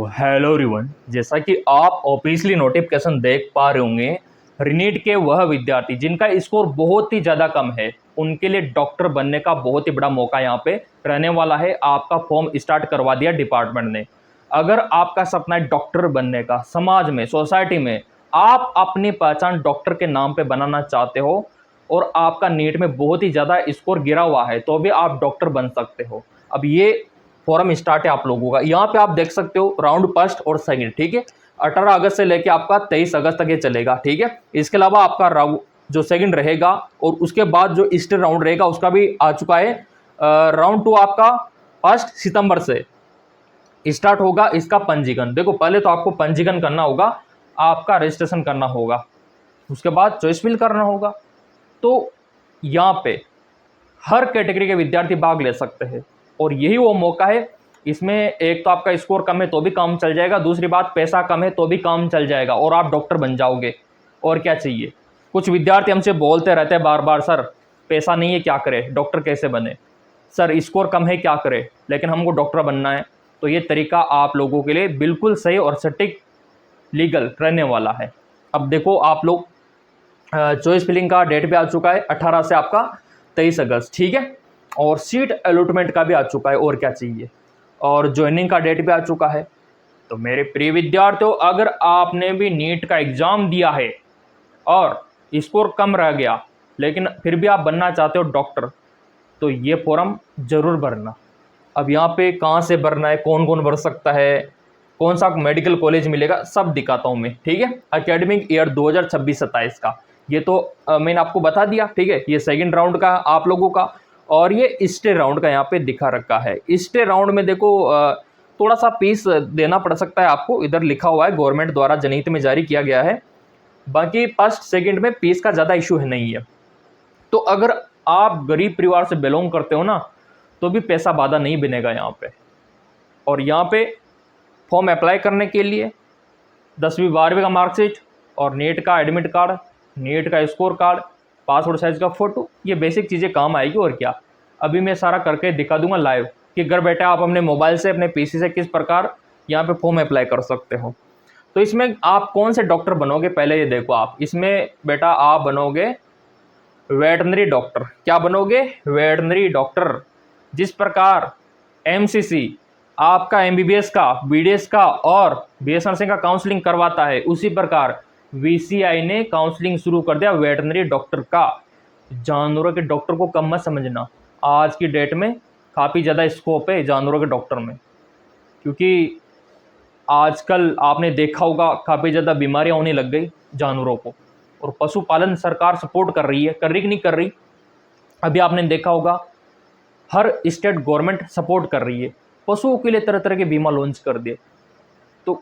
Hello everyone, जैसा कि आप ऑब्वियसली नोटिफिकेशन देख पा रहे होंगे, रीनीट के वह विद्यार्थी जिनका स्कोर बहुत ही ज़्यादा कम है उनके लिए डॉक्टर बनने का बहुत ही बड़ा मौका यहाँ पे रहने वाला है। आपका फॉर्म स्टार्ट करवा दिया डिपार्टमेंट ने। अगर आपका सपना है डॉक्टर बनने का, समाज में, सोसाइटी में आप अपनी पहचान डॉक्टर के नाम पे बनाना चाहते हो और आपका नीट में बहुत ही ज़्यादा स्कोर गिरा हुआ है तो भी आप डॉक्टर बन सकते हो। अब ये फॉरम स्टार्ट है आप लोगों का। यहाँ पे आप देख सकते हो राउंड फर्स्ट और सेकंड, ठीक है। 18 अगस्त से लेके आपका 23 अगस्त तक ये चलेगा, ठीक है। इसके अलावा आपका राउंड जो सेकंड रहेगा और उसके बाद जो ईस्टर राउंड रहेगा उसका भी आ चुका है। राउंड 2 आपका 1 सितंबर से स्टार्ट होगा। इसका पंजीकरण देखो, पहले तो आपको पंजीकरण करना होगा, आपका रजिस्ट्रेशन करना होगा, उसके बाद चॉइस फिल करना होगा। तो यहाँ पे हर कैटेगरी के विद्यार्थी भाग ले सकते हैं और यही वो मौका है। इसमें एक तो आपका स्कोर कम है तो भी काम चल जाएगा, दूसरी बात पैसा कम है तो भी काम चल जाएगा और आप डॉक्टर बन जाओगे। और क्या चाहिए। कुछ विद्यार्थी हमसे बोलते रहते हैं बार बार, सर पैसा नहीं है क्या करें, डॉक्टर कैसे बने, सर स्कोर कम है क्या करें, लेकिन हमको डॉक्टर बनना है। तो ये तरीका आप लोगों के लिए बिल्कुल सही और सटीक लीगल रहने वाला है। अब देखो आप लोग, चॉइस फिलिंग का डेट भी आ चुका है 18 से आपका 23 अगस्त, ठीक है। और सीट अलॉटमेंट का भी आ चुका है। और क्या चाहिए। और ज्वाइनिंग का डेट भी आ चुका है। तो मेरे प्रिय विद्यार्थियों, अगर आपने भी नीट का एग्ज़ाम दिया है और स्कोर कम रह गया लेकिन फिर भी आप बनना चाहते हो डॉक्टर, तो ये फॉर्म ज़रूर भरना। अब यहाँ पे कहाँ से भरना है, कौन कौन भर सकता है, कौन सा मेडिकल कॉलेज मिलेगा, सब दिखाता हूँ मैं, ठीक है। एकेडमिक ईयर 2026-27 का ये तो मैंने आपको बता दिया, ठीक है। ये सेकंड राउंड का आप लोगों का और ये स्टे राउंड का यहाँ पे दिखा रखा है। स्टे राउंड में देखो थोड़ा सा फीस देना पड़ सकता है आपको, इधर लिखा हुआ है, गवर्नमेंट द्वारा जनहित में जारी किया गया है। बाकी फर्स्ट सेकंड में फीस का ज़्यादा इशू है नहीं है। तो अगर आप गरीब परिवार से बिलोंग करते हो ना तो भी पैसा बाधा नहीं बनेगा यहाँ पे। और यहाँ पे फॉर्म अप्लाई करने के लिए 10वीं 12वीं का मार्कशीट और नीट का एडमिट कार्ड, नीट का स्कोर कार्ड, पासपोर्ट साइज का फ़ोटो, ये बेसिक चीज़ें काम आएगी। और क्या, अभी मैं सारा करके दिखा दूंगा लाइव कि घर बैठे आप अपने मोबाइल से, अपने पीसी से किस प्रकार यहाँ पे फॉर्म अप्लाई कर सकते हो। तो इसमें आप कौन से डॉक्टर बनोगे, पहले ये देखो आप। इसमें बेटा आप बनोगे वेटनरी डॉक्टर। क्या बनोगे? Veterinary doctor. जिस प्रकार एमसीसी आपका एमबीबीएस का, बीडीएस का और बीएस नर्सिंग का काउंसलिंग करवाता है, उसी प्रकार वीसीआई ने काउंसलिंग शुरू कर दिया वेटनरी डॉक्टर का। जानवरों के डॉक्टर को कम मत समझना, आज की डेट में काफ़ी ज़्यादा स्कोप है जानवरों के डॉक्टर में, क्योंकि आजकल आपने देखा होगा काफ़ी ज़्यादा बीमारियां होने लग गई जानवरों को। और पशुपालन सरकार सपोर्ट कर रही है, कर रही कि नहीं कर रही। अभी आपने देखा होगा हर स्टेट गवर्नमेंट सपोर्ट कर रही है, पशुओं के लिए तरह तरह के बीमा लॉन्च कर दिए। तो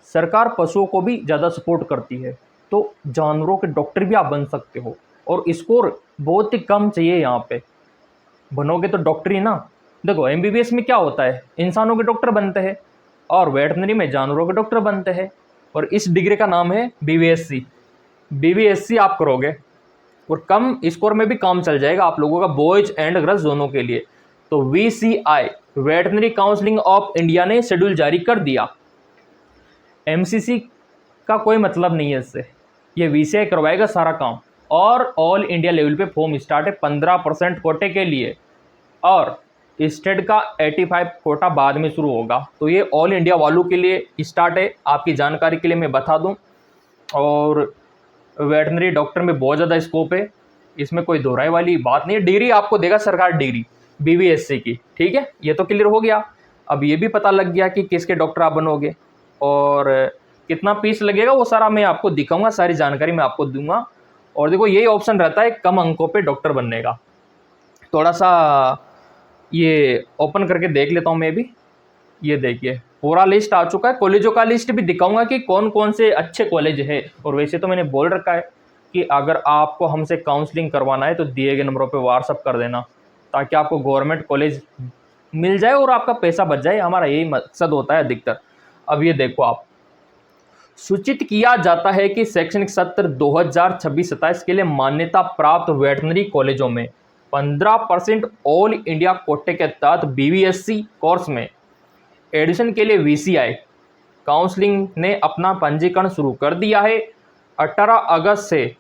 सरकार पशुओं को भी ज़्यादा सपोर्ट करती है। तो जानवरों के डॉक्टर भी आप बन सकते हो और स्कोर बहुत ही कम चाहिए यहाँ पे। बनोगे तो डॉक्टर ही ना। देखो एमबीबीएस में क्या होता है, इंसानों के डॉक्टर बनते हैं और वेटनरी में जानवरों के डॉक्टर बनते हैं। और इस डिग्री का नाम है बीवीएससी। बीवीएससी आप करोगे और कम स्कोर में भी काम चल जाएगा आप लोगों का, बॉयज एंड गर्ल्स दोनों के लिए। तो VCI veterinary counselling of India ने शेड्यूल जारी कर दिया। एमसीसी का कोई मतलब नहीं है इससे, ये वीसीआई करवाएगा सारा काम। और ऑल इंडिया लेवल पे फॉर्म स्टार्ट है 15% कोटे के लिए और स्टेट का 85 कोटा बाद में शुरू होगा। तो ये ऑल इंडिया वालों के लिए स्टार्ट है, आपकी जानकारी के लिए मैं बता दूं। और वेटनरी डॉक्टर में बहुत ज़्यादा स्कोप है, इसमें कोई दोहराई वाली बात नहीं है। डिग्री आपको देगा सरकार, डिग्री बीवीएससी की, ठीक है। ये तो क्लियर हो गया। अब ये भी पता लग गया कि किसके डॉक्टर आप बनोगे और कितना फीस लगेगा, वो सारा मैं आपको दिखाऊंगा, सारी जानकारी मैं आपको दूंगा। और देखो यही ऑप्शन रहता है कम अंकों पे डॉक्टर बनने का। थोड़ा सा ये ओपन करके देख लेता हूँ मैं भी। ये देखिए पूरा लिस्ट आ चुका है, कॉलेजों का लिस्ट भी दिखाऊंगा कि कौन कौन से अच्छे कॉलेज है। और वैसे तो मैंने बोल रखा है कि अगर आपको हमसे काउंसलिंग करवाना है तो दिए गए नंबरों पे व्हाट्सअप कर देना, ताकि आपको गवर्नमेंट कॉलेज मिल जाए और आपका पैसा बच जाए। हमारा यही मकसद होता है अधिकतर। अब ये देखो आप, सूचित किया जाता है कि शैक्षणिक सत्र 2026-27 के लिए मान्यता प्राप्त वेटनरी कॉलेजों में 15% ऑल इंडिया कोटे के तहत बीवीएससी कोर्स में एडमिशन के लिए वीसीआई काउंसलिंग ने अपना पंजीकरण शुरू कर दिया है। 18 अगस्त से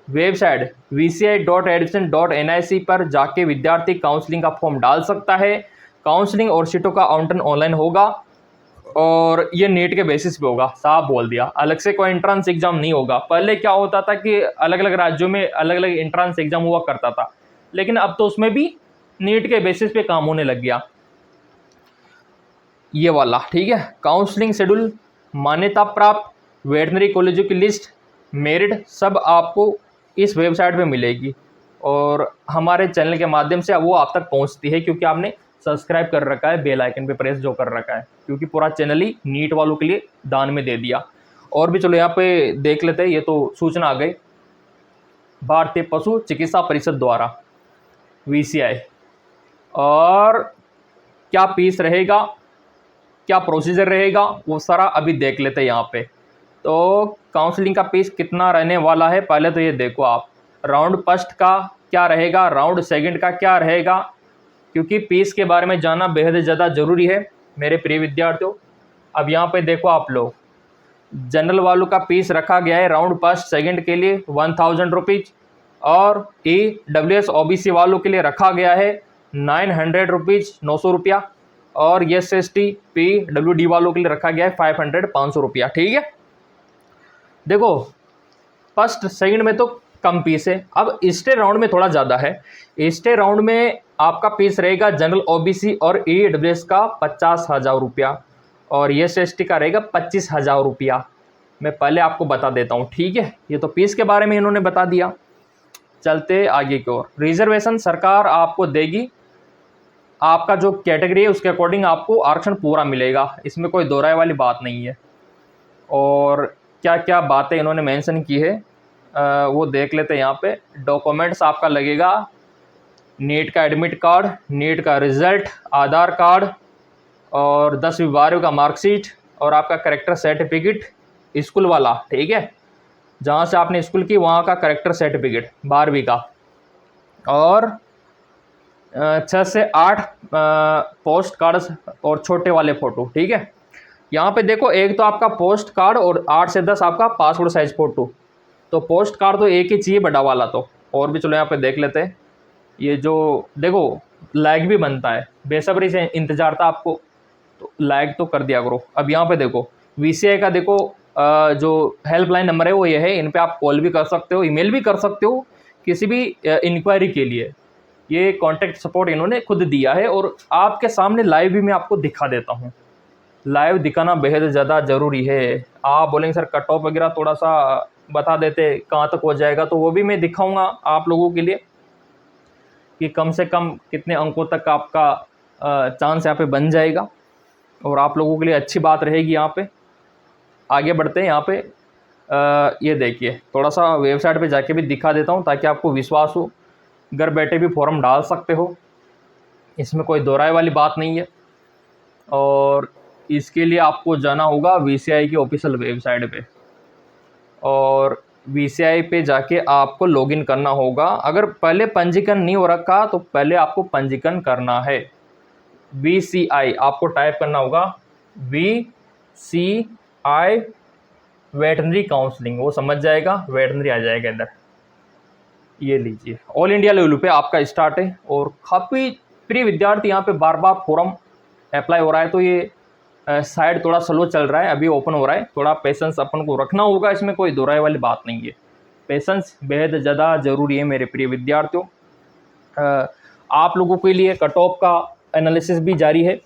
वेबसाइट vci.admission.nic पर जाके विद्यार्थी काउंसलिंग का फॉर्म डाल सकता है। काउंसलिंग और सीटों का आवंटन ऑनलाइन होगा और ये नीट के बेसिस पे होगा, साफ बोल दिया। अलग से कोई एंट्रेंस एग्जाम नहीं होगा। पहले क्या होता था कि अलग अलग राज्यों में अलग अलग एंट्रेंस एग्जाम हुआ करता था, लेकिन अब तो उसमें भी नीट के बेसिस पे काम होने लग गया, ये वाला, ठीक है। काउंसलिंग शेड्यूल, मान्यता प्राप्त वेटनरी कॉलेजों की लिस्ट, मेरिट सब आपको इस वेबसाइट पे मिलेगी और हमारे चैनल के माध्यम से वो आप तक पहुंचती है, क्योंकि आपने सब्सक्राइब कर रखा है, बेल आइकन पे प्रेस जो कर रखा है, क्योंकि पूरा चैनल ही नीट वालों के लिए दान में दे दिया। और भी चलो यहाँ पे देख लेते हैं, ये तो सूचना आ गई। भारतीय पशु चिकित्सा परिषद द्वारा VCI, और क्या फीस रहेगा, क्या प्रोसीजर रहेगा, वो सारा अभी देख लेते हैं यहाँ पे। तो काउंसलिंग का फीस कितना रहने वाला है, पहले तो ये देखो आप। राउंड फर्स्ट का क्या रहेगा, राउंड सेकंड का क्या रहेगा, क्योंकि फीस के बारे में जानना बेहद ज़्यादा ज़रूरी है मेरे प्रिय विद्यार्थियों। अब यहाँ पे देखो आप लोग, जनरल वालों का फीस रखा गया है राउंड फर्स्ट सेकंड के लिए 1000 रुपीज़, और EWS OBC वालों के लिए रखा गया है 900 रुपीज़, 900 रुपया, और SST PWD वालों के लिए रखा गया है 500 रुपया, ठीक है। देखो फर्स्ट सेकंड में तो कम फीस है, अब स्टे राउंड में थोड़ा ज़्यादा है। स्टे राउंड में आपका फीस रहेगा जनरल OBC और EWS का 50,000 रुपया, और SST का रहेगा 25,000 रुपया। मैं पहले आपको बता देता हूँ, ठीक है। ये तो फीस के बारे में इन्होंने बता दिया। चलते आगे की ओर। रिजर्वेशन सरकार आपको देगी, आपका जो कैटेगरी है उसके अकॉर्डिंग आपको आरक्षण पूरा मिलेगा, इसमें कोई दो राय वाली बात नहीं है। और क्या क्या बातें इन्होंने मेंशन की है वो देख लेते हैं यहाँ पे। डॉक्यूमेंट्स आपका लगेगा नीट का एडमिट कार्ड, नीट का रिजल्ट, आधार कार्ड, और 10वीं 12वीं का मार्कशीट, और आपका करेक्टर सर्टिफिकेट स्कूल वाला, ठीक है, जहाँ से आपने स्कूल की वहाँ का करेक्टर सर्टिफिकेट 12वीं का, और 6 से 8 पोस्ट कार्ड्स और छोटे वाले फ़ोटो, ठीक है। यहाँ पे देखो, एक तो आपका पोस्ट कार्ड और 8 से 10 आपका पासपोर्ट साइज फ़ोटो। तो पोस्ट कार्ड तो एक ही चाहिए, बड़ा वाला तो। और भी चलो यहाँ पे देख लेते हैं। ये जो देखो लाइक भी बनता है, बेसब्री से इंतज़ार था आपको, तो लाइक तो कर दिया करो। अब यहाँ पे देखो VCI का देखो जो हेल्पलाइन नंबर है वो ये है, इन पे आप कॉल भी कर सकते हो, ईमेल भी कर सकते हो किसी भी इंक्वायरी के लिए। ये कॉन्टैक्ट सपोर्ट इन्होंने खुद दिया है, और आपके सामने लाइव भी मैं आपको दिखा देता हूँ। लाइव दिखाना बेहद ज़्यादा ज़रूरी है। आप बोलेंगे सर कट ऑफ वगैरह थोड़ा सा बता देते कहाँ तक हो जाएगा, तो वो भी मैं दिखाऊंगा आप लोगों के लिए कि कम से कम कितने अंकों तक आपका चांस यहाँ पे बन जाएगा, और आप लोगों के लिए अच्छी बात रहेगी। यहाँ पे आगे बढ़ते हैं। यहाँ पे ये देखिए, थोड़ा सा वेबसाइट पे जाके भी दिखा देता हूँ ताकि आपको विश्वास हो। घर बैठे भी फॉर्म डाल सकते हो, इसमें कोई दो राय वाली बात नहीं है। और इसके लिए आपको जाना होगा VCI की ऑफिशियल वेबसाइट पे, और VCI पे जाके आपको लॉगिन करना होगा। अगर पहले पंजीकरण नहीं हो रखा तो पहले आपको पंजीकरण करना है। VCI आपको टाइप करना होगा, VCI वेटनरी काउंसलिंग, वो समझ जाएगा, वेटनरी आ जाएगा इधर। ये लीजिए, ऑल इंडिया लेवल पे आपका स्टार्ट है, और काफ़ी प्रिय विद्यार्थी यहाँ पे बार बार फॉर्म अप्लाई हो रहा है। तो ये साइड थोड़ा स्लो चल रहा है, अभी ओपन हो रहा है। थोड़ा पेशेंस अपन को रखना होगा, इसमें कोई दो राय वाली बात नहीं है। पेशेंस बेहद ज़्यादा ज़रूरी है मेरे प्रिय विद्यार्थियों। आप लोगों के लिए कट ऑफ का एनालिसिस भी जारी है।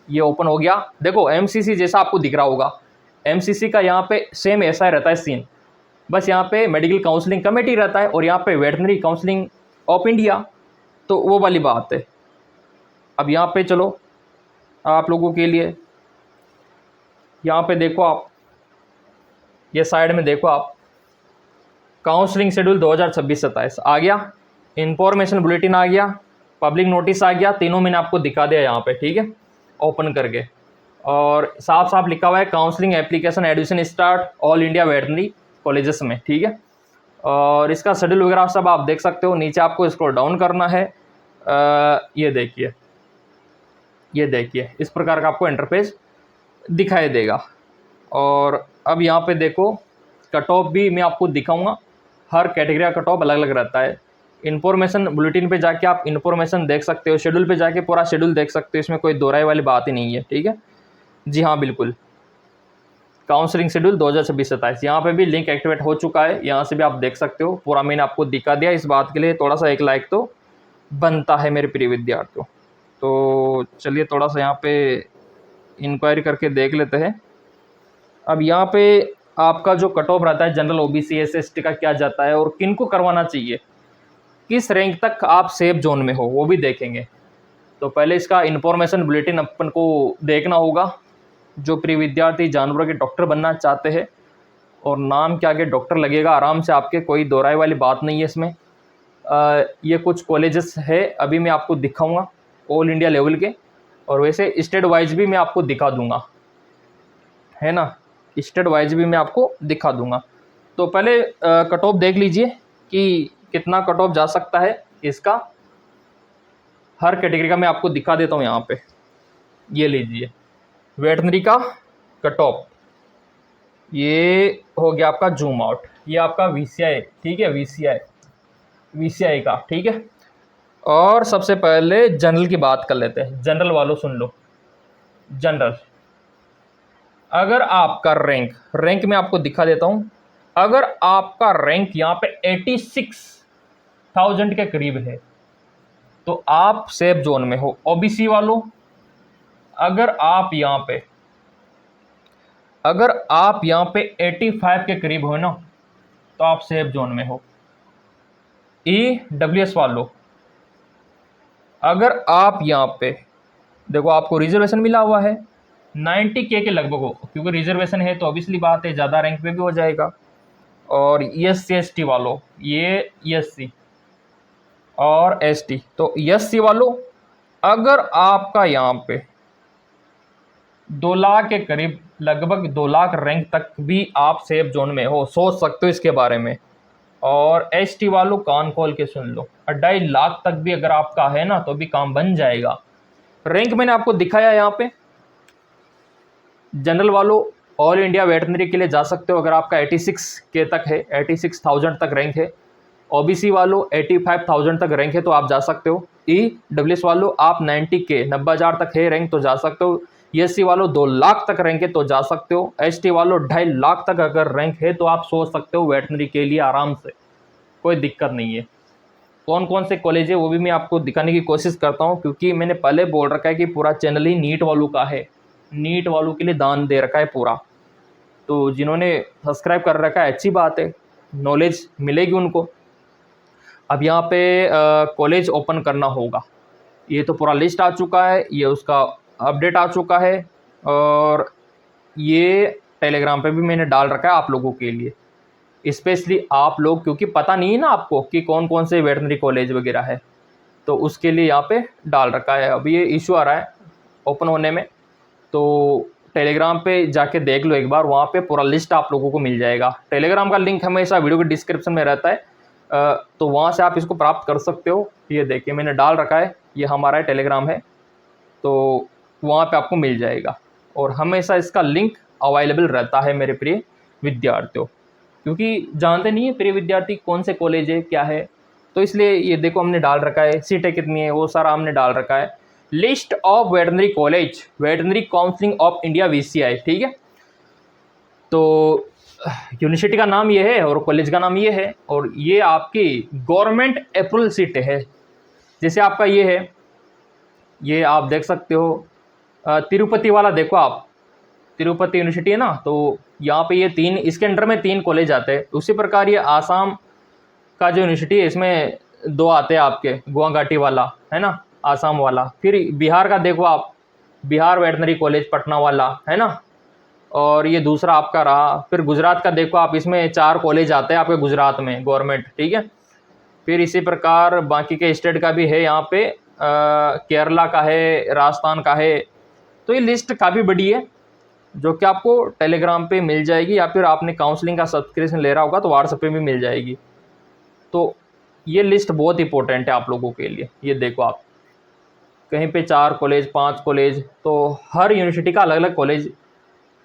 ये ओपन हो गया, देखो MCC जैसा आपको दिख रहा होगा। MCC का यहाँ पे सेम ऐसा ही रहता है सीन, बस यहाँ पे मेडिकल काउंसलिंग कमेटी रहता है, और यहाँ पे वेटनरी काउंसलिंग ऑफ इंडिया, तो वो वाली बात है। अब यहाँ पे चलो आप लोगों के लिए, यहाँ पे देखो आप, ये साइड में देखो आप, काउंसलिंग शेड्यूल 2026-27 आ गया, इंफॉर्मेशन बुलेटिन आ गया, पब्लिक नोटिस आ गया। तीनों मैंने आपको दिखा दिया यहाँ पे, ठीक है, ओपन करके। और साफ साफ लिखा हुआ है counselling application admission start all India veterinary colleges में, ठीक है। और इसका शेड्यूल वगैरह सब आप देख सकते हो। नीचे आपको स्क्रॉल डाउन करना है। ये देखिए, ये देखिए, इस प्रकार का आपको इंटरफेस दिखाई देगा। और अब यहाँ पे देखो कट ऑफ भी मैं आपको दिखाऊंगा, हर कैटेगरी का कट ऑफ अलग अलग रहता है। इन्फॉर्मेशन बुलेटिन पे जाके आप इन्फॉर्मेशन देख सकते हो, शेड्यूल पे जाके पूरा शेड्यूल देख सकते हो, इसमें कोई दोहराई वाली बात ही नहीं है, ठीक है जी हाँ बिल्कुल। काउंसलिंग शेड्यूल 2026-27 यहाँ पे भी लिंक एक्टिवेट हो चुका है, यहाँ से भी आप देख सकते हो, पूरा मैंने आपको दिखा दिया। इस बात के लिए थोड़ा सा एक लाइक तो बनता है मेरे प्रिय विद्यार्थियों। तो चलिए थोड़ा सा यहाँ पे इंक्वायरी करके देख लेते हैं। अब यहाँ पे आपका जो कट ऑफ रहता है जनरल ओबीसी SC/ST का क्या जाता है और किन को करवाना चाहिए, किस रैंक तक आप सेफ जोन में हो, वो भी देखेंगे। तो पहले इसका इन्फॉर्मेशन बुलेटिन अपन को देखना होगा। जो प्रिय विद्यार्थी जानवरों के डॉक्टर बनना चाहते हैं और नाम के आगे डॉक्टर लगेगा आराम से आपके, कोई दोहराई वाली बात नहीं है इसमें। ये कुछ कॉलेजेस है, अभी मैं आपको दिखाऊंगा ऑल इंडिया लेवल के, और वैसे स्टेट वाइज भी मैं आपको दिखा दूंगा, है ना, स्टेट वाइज भी मैं आपको दिखा दूंगा। तो पहले कट ऑफ देख लीजिए कि कितना कट ऑफ जा सकता है इसका, हर कैटेगरी का मैं आपको दिखा देता हूँ यहाँ पे। ये लीजिए वेटनरी का कट ऑफ, ये हो गया आपका जूम आउट, ये आपका VCI, ठीक है, VCI का, ठीक है। और सबसे पहले जनरल की बात कर लेते हैं। जनरल वालों सुन लो, जनरल अगर आपका रैंक मैं आपको दिखा देता हूं, अगर आपका रैंक यहाँ पे 86,000 के करीब है तो आप सेफ जोन में हो। ओबीसी वालों अगर आप यहाँ पे 85 के करीब हो ना तो आप सेफ जोन में हो। EWS वालों अगर आप यहाँ पे देखो आपको रिजर्वेशन मिला हुआ है 90K के लगभग हो, क्योंकि रिजर्वेशन है तो ऑब्वियसली बात है ज़्यादा रैंक पे भी हो जाएगा। और SC/ST वालों, ये SC और ST, तो SC वालों अगर आपका यहाँ पे 2 लाख के करीब, लगभग 2 लाख रैंक तक भी आप सेफ जोन में हो, सोच सकते हो इसके बारे में। और ST वालों कान खोल के सुन लो, 2.5 लाख तक भी अगर आपका है ना तो भी काम बन जाएगा। रैंक मैंने आपको दिखाया यहाँ पे। जनरल वालों ऑल इंडिया वेटनरी के लिए जा सकते हो अगर आपका 86K तक है, 86,000 तक रैंक है। ओबीसी वालों 85,000 तक रैंक है तो आप जा सकते हो। EWS वालों आप 90K 90,000 तक है रैंक तो जा सकते हो। SC वालों 2 लाख तक रैंक है तो जा सकते हो। ST वालों 2.5 लाख तक अगर रैंक है तो आप सोच सकते हो वेटनरी के लिए आराम से, कोई दिक्कत नहीं है। कौन कौन से कॉलेज है वो भी मैं आपको दिखाने की कोशिश करता हूँ, क्योंकि मैंने पहले बोल रखा है कि पूरा चैनल ही नीट वालों का है, नीट वालों के लिए दान दे रखा है पूरा। तो जिन्होंने सब्सक्राइब कर रखा है अच्छी बात है, नॉलेज मिलेगी उनको। अब यहाँ पे कॉलेज ओपन करना होगा, ये तो पूरा लिस्ट आ चुका है, ये उसका अपडेट आ चुका है और ये टेलीग्राम पे भी मैंने डाल रखा है आप लोगों के लिए, स्पेशली आप लोग, क्योंकि पता नहीं है ना आपको कि कौन कौन से वेटनरी कॉलेज वगैरह है, तो उसके लिए यहाँ पे डाल रखा है। अभी ये इशू आ रहा है ओपन होने में, तो टेलीग्राम पे जाके देख लो एक बार, वहाँ पे पूरा लिस्ट आप लोगों को मिल जाएगा। टेलीग्राम का लिंक हमेशा वीडियो के डिस्क्रिप्शन में रहता है, तो वहाँ से आप इसको प्राप्त कर सकते हो। ये देखिए मैंने डाल रखा है, ये हमारा टेलीग्राम है, तो वहाँ पे आपको मिल जाएगा और हमेशा इसका लिंक अवेलेबल रहता है मेरे प्रिय विद्यार्थियों, क्योंकि जानते नहीं है प्रिय विद्यार्थी कौन से कॉलेज है क्या है, तो इसलिए ये देखो हमने डाल रखा है, सीटें कितनी है वो सारा हमने डाल रखा है। List of veterinary college, veterinary counselling of India VCI, ठीक है। तो यूनिवर्सिटी का नाम ये है और कॉलेज का नाम ये है, और ये आपकी गवर्नमेंट अप्रूवल सीट है। जैसे आपका ये है, ये आप देख सकते हो तिरुपति वाला, देखो आप तिरुपति यूनिवर्सिटी है ना, तो यहाँ पे ये 3, इसके अंडर में 3 कॉलेज आते हैं। उसी प्रकार ये आसाम का जो यूनिवर्सिटी है इसमें 2 आते हैं आपके, गुवाहाटी वाला है ना, आसाम वाला। फिर बिहार का देखो आप, बिहार वेटनरी कॉलेज पटना वाला है ना, और ये दूसरा आपका रहा। फिर गुजरात का देखो आप, इसमें 4 कॉलेज आते हैं आपके गुजरात में गवर्नमेंट, ठीक है। फिर इसी प्रकार बाकी के स्टेट का भी है यहाँ पे, केरला का है, राजस्थान का है। तो ये लिस्ट काफ़ी बड़ी है जो कि आपको टेलीग्राम पे मिल जाएगी, या फिर आपने काउंसलिंग का सब्सक्रिप्शन ले रहा होगा तो व्हाट्सएप पे भी मिल जाएगी। तो ये लिस्ट बहुत इंपॉर्टेंट है आप लोगों के लिए। ये देखो आप, कहीं पे 4 कॉलेज 5 कॉलेज, तो हर यूनिवर्सिटी का अलग अलग कॉलेज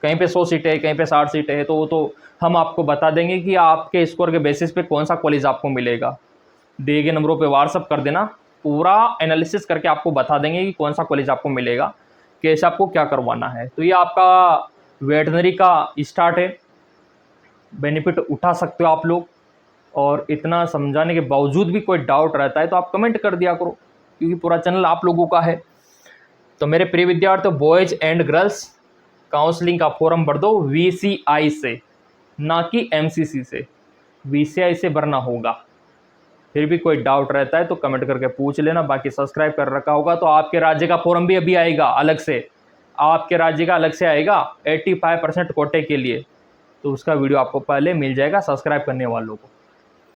कहीं पे 100 सीटें है, कहीं पे 60 सीटें है, तो वो तो हम आपको बता देंगे कि आपके स्कोर के बेसिस पे कौन सा कॉलेज आपको मिलेगा। दिए गए नंबरों पे व्हाट्सअप कर देना, पूरा एनालिसिस करके आपको बता देंगे कि कौन सा कॉलेज आपको मिलेगा, कैसे आपको क्या करवाना है। तो ये आपका वेटनरी का स्टार्ट है, बेनिफिट उठा सकते हो आप लोग। और इतना समझाने के बावजूद भी कोई डाउट रहता है तो आप कमेंट कर दिया करो, क्योंकि पूरा चैनल आप लोगों का है। तो मेरे प्रिय विद्यार्थी, बॉयज़ एंड गर्ल्स काउंसलिंग का फॉर्म भर दो VCI से, ना कि MCC से। VCI से भरना होगा। फिर भी कोई डाउट रहता है तो कमेंट करके पूछ लेना। बाकी सब्सक्राइब कर रखा होगा तो आपके राज्य का फॉर्म भी अभी आएगा अलग से, आपके राज्य का अलग से आएगा 85% कोटे के लिए, तो उसका वीडियो आपको पहले मिल जाएगा सब्सक्राइब करने वालों को।